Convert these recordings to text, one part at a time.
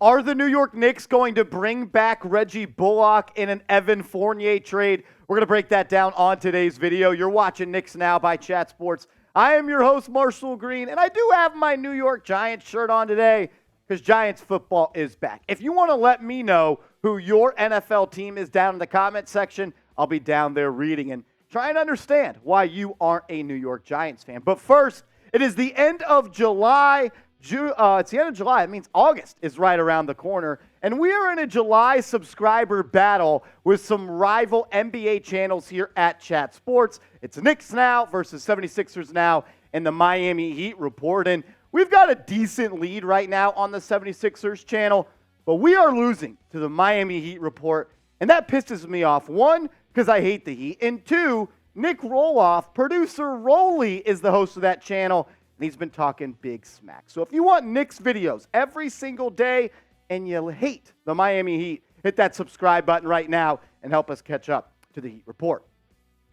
Are the New York Knicks going to bring back Reggie Bullock in an Evan Fournier trade? We're going to break that down on today's video. You're watching Knicks Now by Chat Sports. I am your host, Marshall Green, and I do have my New York Giants shirt on today because Giants football is back. If you want to let me know who your NFL team is down in the comment section, I'll be down there reading and trying to understand why you aren't a New York Giants fan. But first, it is the end of July. It's the end of July. It means August is right around the corner. And we are in a July subscriber battle with some rival NBA channels here at Chat Sports. It's Knicks Now versus 76ers Now and the Miami Heat Report. And we've got a decent lead right now on the 76ers channel, but we are losing to the Miami Heat Report. And that pisses me off. One, because I hate the Heat. And two, Nick Roloff, producer Rolly, is the host of that channel. And he's been talking big smack. So if you want Knicks videos every single day and you hate the Miami Heat, hit that subscribe button right now and help us catch up to the Heat Report.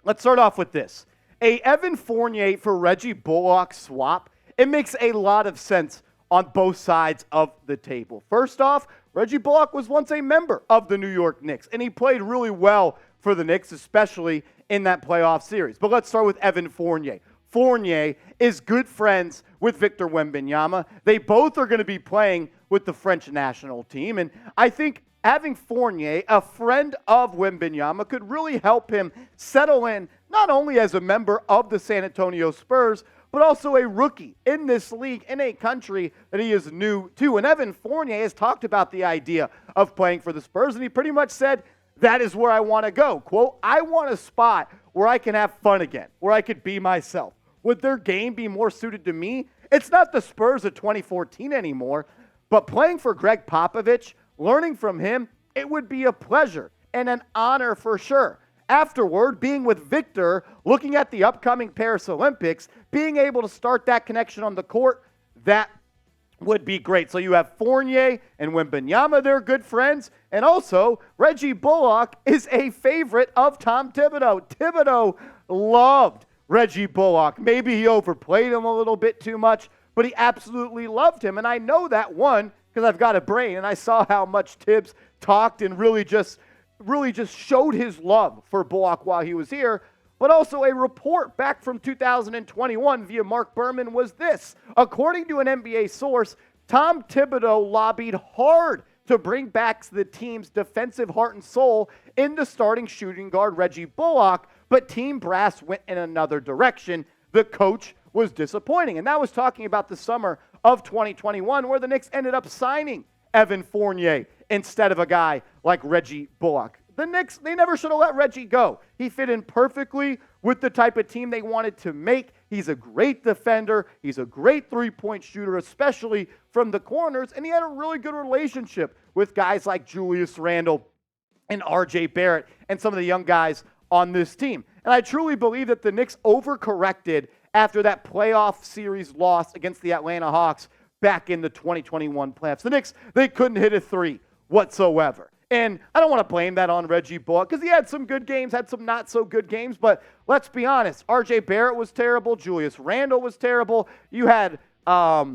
Let's start off with this. A Evan Fournier for Reggie Bullock swap. It makes a lot of sense on both sides of the table. First off, Reggie Bullock was once a member of the New York Knicks, and he played really well for the Knicks, especially in that playoff series. But let's start with Evan Fournier. Fournier is good friends with Victor Wembanyama. They both are going to be playing with the French national team. And I think having Fournier, a friend of Wembanyama, could really help him settle in not only as a member of the San Antonio Spurs, but also a rookie in this league in a country that he is new to. And Evan Fournier has talked about the idea of playing for the Spurs, and he pretty much said, that is where I want to go. Quote, I want a spot where I can have fun again, where I could be myself. Would their game be more suited to me? It's not the Spurs of 2014 anymore, but playing for Greg Popovich, learning from him, it would be a pleasure and an honor for sure. Afterward, being with Victor, looking at the upcoming Paris Olympics, being able to start that connection on the court, that would be great. So you have Fournier and Wembanyama, they're good friends. And also, Reggie Bullock is a favorite of Tom Thibodeau. Thibodeau loved Reggie Bullock. Maybe he overplayed him a little bit too much, but he absolutely loved him. And I know that, one, because I've got a brain, and I saw how much Tibbs talked and really just showed his love for Bullock while he was here. But also a report back from 2021 via Mark Berman was this. According to an NBA source, Tom Thibodeau lobbied hard to bring back the team's defensive heart and soul in the starting shooting guard Reggie Bullock, but team brass went in another direction. The coach was disappointing. And that was talking about the summer of 2021 where the Knicks ended up signing Evan Fournier instead of a guy like Reggie Bullock. The Knicks, they never should have let Reggie go. He fit in perfectly with the type of team they wanted to make. He's a great defender. He's a great three-point shooter, especially from the corners. And he had a really good relationship with guys like Julius Randle and R.J. Barrett and some of the young guys on this team. And I truly believe that the Knicks overcorrected after that playoff series loss against the Atlanta Hawks back in the 2021 playoffs. The Knicks, they couldn't hit a three whatsoever. And I don't want to blame that on Reggie Bullock because he had some good games, had some not so good games. But let's be honest, R.J. Barrett was terrible. Julius Randle was terrible. You had a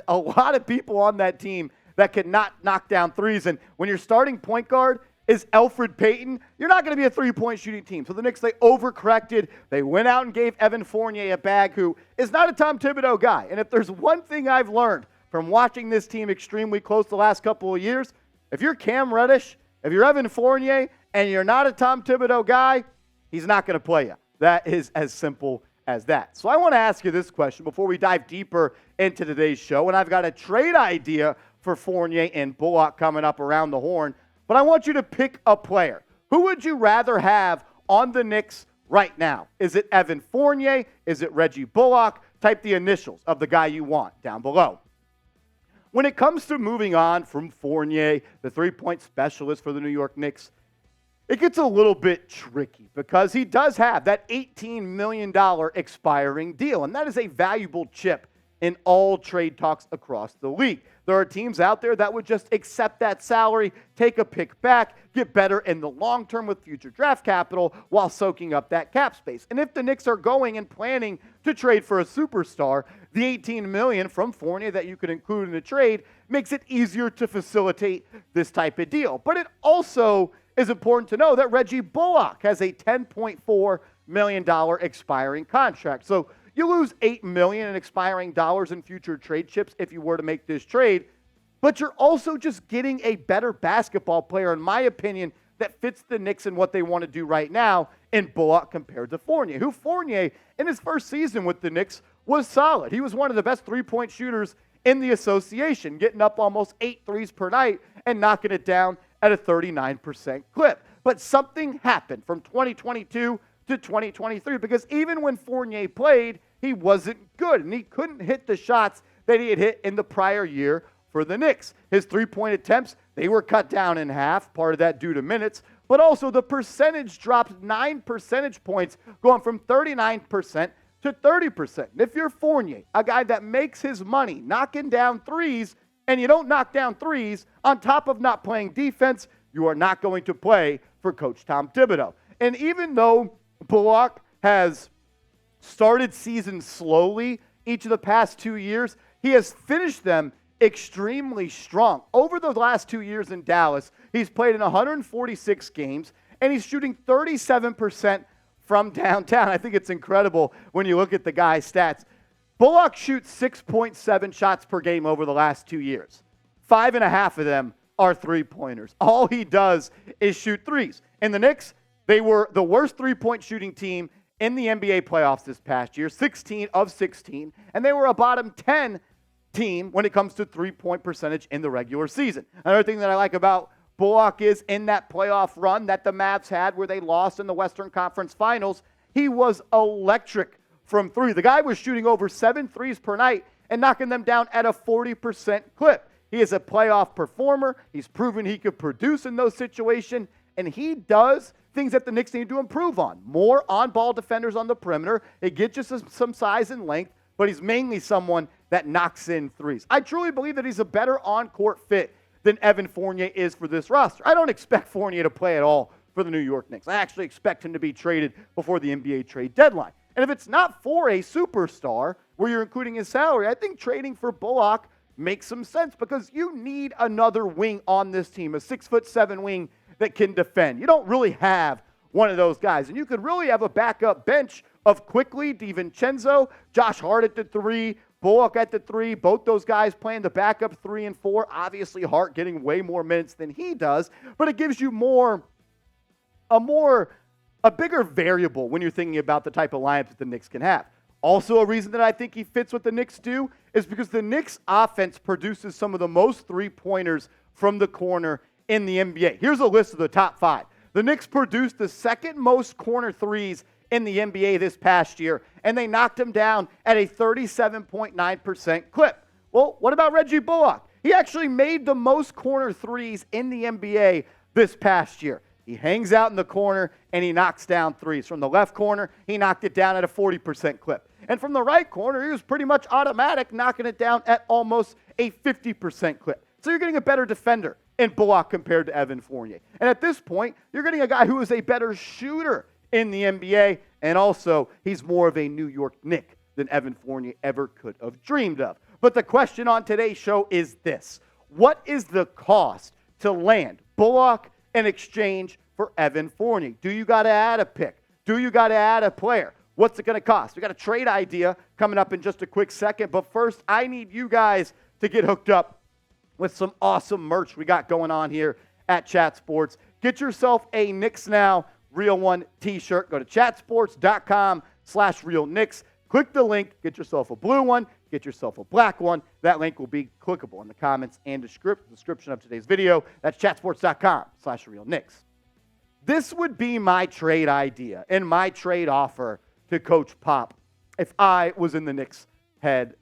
lot of people on that team that could not knock down threes. And when your starting point guard is Elfrid Payton, you're not going to be a three-point shooting team. So the Knicks, they overcorrected. They went out and gave Evan Fournier a bag who is not a Tom Thibodeau guy. And if there's one thing I've learned from watching this team extremely close the last couple of years, if you're Cam Reddish, if you're Evan Fournier, and you're not a Tom Thibodeau guy, he's not going to play you. That is as simple as that. So I want to ask you this question before we dive deeper into today's show. And I've got a trade idea for Fournier and Bullock coming up around the horn. But I want you to pick a player. Who would you rather have on the Knicks right now? Is it Evan Fournier? Is it Reggie Bullock? Type the initials of the guy you want down below. When it comes to moving on from Fournier, the three-point specialist for the New York Knicks, it gets a little bit tricky because he does have that $18 million expiring deal, and that is a valuable chip in all trade talks across the league. There are teams out there that would just accept that salary, take a pick back, get better in the long term with future draft capital while soaking up that cap space. And if the Knicks are going and planning to trade for a superstar, the $18 million from Fournier that you could include in a trade makes it easier to facilitate this type of deal. But it also is important to know that Reggie Bullock has a $10.4 million expiring contract. So you lose $8 million in expiring dollars in future trade chips if you were to make this trade, but you're also just getting a better basketball player, in my opinion, that fits the Knicks and what they want to do right now in Bullock compared to Fournier, who Fournier in his first season with the Knicks was solid. He was one of the best three-point shooters in the association, getting up almost 8 threes per night and knocking it down at a 39% clip. But something happened from 2022 to 2023 because even when Fournier played, he wasn't good and he couldn't hit the shots that he had hit in the prior year for the Knicks. His three-point attempts, they were cut down in half, part of that due to minutes, but also the percentage dropped 9 percentage points, going from 39% to 30%. And if you're Fournier, a guy that makes his money knocking down threes, and you don't knock down threes on top of not playing defense, you are not going to play for Coach Tom Thibodeau. And even though Bullock has started seasons slowly each of the past 2 years, he has finished them extremely strong. Over the last 2 years in Dallas, he's played in 146 games, and he's shooting 37% from downtown. I think it's incredible when you look at the guy's stats. Bullock shoots 6.7 shots per game over the last 2 years. 5.5 of them are three-pointers. All he does is shoot threes. And the Knicks, they were the worst three-point shooting team in the NBA playoffs this past year, 16 of 16, and they were a bottom 10 team when it comes to three-point percentage in the regular season. Another thing that I like about Bullock is in that playoff run that the Mavs had where they lost in the Western Conference Finals, he was electric from three. The guy was shooting over 7 threes per night and knocking them down at a 40% clip. He is a playoff performer. He's proven he could produce in those situations, and he does things that the Knicks need to improve on. More on-ball defenders on the perimeter. It gets you some size and length, but he's mainly someone that knocks in threes. I truly believe that he's a better on-court fit than Evan Fournier is for this roster. I don't expect Fournier to play at all for the New York Knicks. I actually expect him to be traded before the NBA trade deadline. And if it's not for a superstar where you're including his salary, I think trading for Bullock makes some sense because you need another wing on this team, a 6'7" wing that can defend. You don't really have one of those guys. And you could really have a backup bench of Quickly, DiVincenzo, Josh Hart at the 3, Bullock at the 3, both those guys playing the backup 3 and 4. Obviously, Hart getting way more minutes than he does, but it gives you a bigger variable when you're thinking about the type of lineup that the Knicks can have. Also, a reason that I think he fits what the Knicks do is because the Knicks offense produces some of the most three-pointers from the corner in the NBA. Here's a list of the top 5. The Knicks produced the second most corner threes in the NBA this past year, and they knocked him down at a 37.9% clip. Well, what about Reggie Bullock? He actually made the most corner threes in the NBA this past year. He hangs out in the corner, and he knocks down threes. From the left corner, he knocked it down at a 40% clip. And from the right corner, he was pretty much automatic, knocking it down at almost a 50% clip. So you're getting a better defender in Bullock compared to Evan Fournier. And at this point, you're getting a guy who is a better shooter in the NBA, and also he's more of a New York Knick than Evan Fournier ever could have dreamed of. But the question on today's show is this: what is the cost to land Bullock in exchange for Evan Fournier? Do you got to add a pick? Do you got to add a player? What's it going to cost? We got a trade idea coming up in just a quick second, but first I need you guys to get hooked up with some awesome merch we got going on here at Chat Sports. Get yourself a Knicks Now Real One t-shirt. Go to chatsports.com/Real Knicks. Click the link. Get yourself a blue one. Get yourself a black one. That link will be clickable in the comments and description of today's video. That's chatsports.com/Real Knicks. This would be my trade idea and my trade offer to Coach Pop if I was in the Knicks head,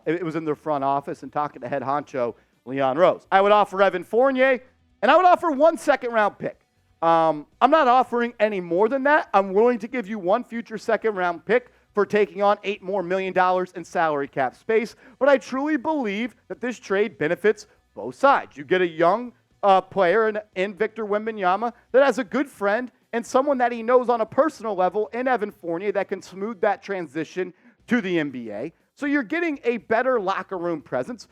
it was in their front office and talking to head honcho Leon Rose. I would offer Evan Fournier, and I would offer 1 second-round pick. I'm not offering any more than that. I'm willing to give you 1 future second-round pick for taking on $8 million more in salary cap space, but I truly believe that this trade benefits both sides. You get a young player in Victor Wembanyama that has a good friend and someone that he knows on a personal level in Evan Fournier that can smooth that transition to the NBA. So you're getting a better locker room presence.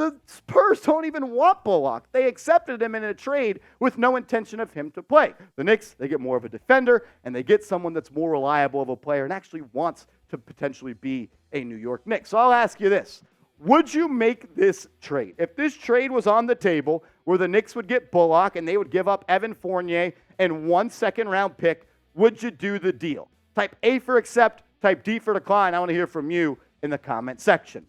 The Spurs don't even want Bullock. They accepted him in a trade with no intention of him to play. The Knicks, they get more of a defender, and they get someone that's more reliable of a player and actually wants to potentially be a New York Knicks. So I'll ask you this. Would you make this trade? If this trade was on the table where the Knicks would get Bullock and they would give up Evan Fournier and 1 second-round pick, would you do the deal? Type A for accept, type D for decline. I want to hear from you in the comment section.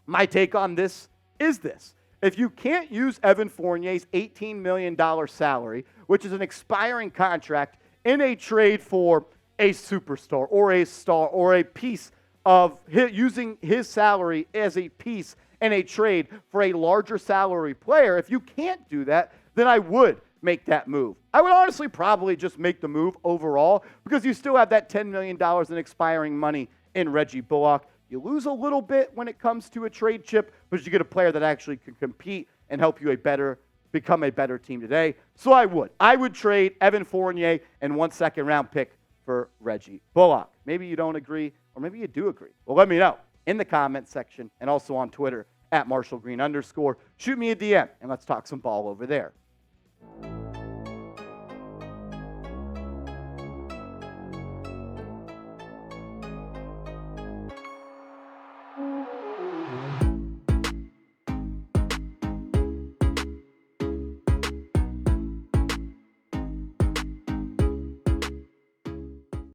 My take on this is this. If you can't use Evan Fournier's $18 million salary, which is an expiring contract, in a trade for a superstar or a star or a piece of using his salary as a piece in a trade for a larger salary player, if you can't do that, then I would make that move. I would honestly probably just make the move overall because you still have that $10 million in expiring money in Reggie Bullock. You lose a little bit when it comes to a trade chip, but you get a player that actually can compete and help you become a better team today. So I would trade Evan Fournier and 1 second-round pick for Reggie Bullock. Maybe you don't agree, or maybe you do agree. Well, let me know in the comment section and also on Twitter @MarshallGreen_. Shoot me a DM, and let's talk some ball over there.